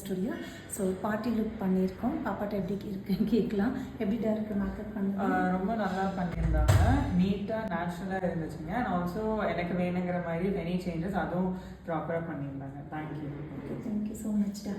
Studio. So party look பண்ணியிருக்கோம். பாப்பாட்ட எப்படி இருக்குன்னு கேட்கலாம். எப்படிடா இருக்குது மேக்கப் பண்ண? ரொம்ப நல்லா பண்ணியிருந்தாங்க. நீட்டாக நேச்சுரலாக இருந்துச்சுங்க. அண்ட் ஆல்சோ எனக்கு வேணுங்கிற மாதிரி எனி சேஞ்சஸ் அதுவும் ப்ராப்பராக பண்ணியிருந்தாங்க. Thank you so மச்டா.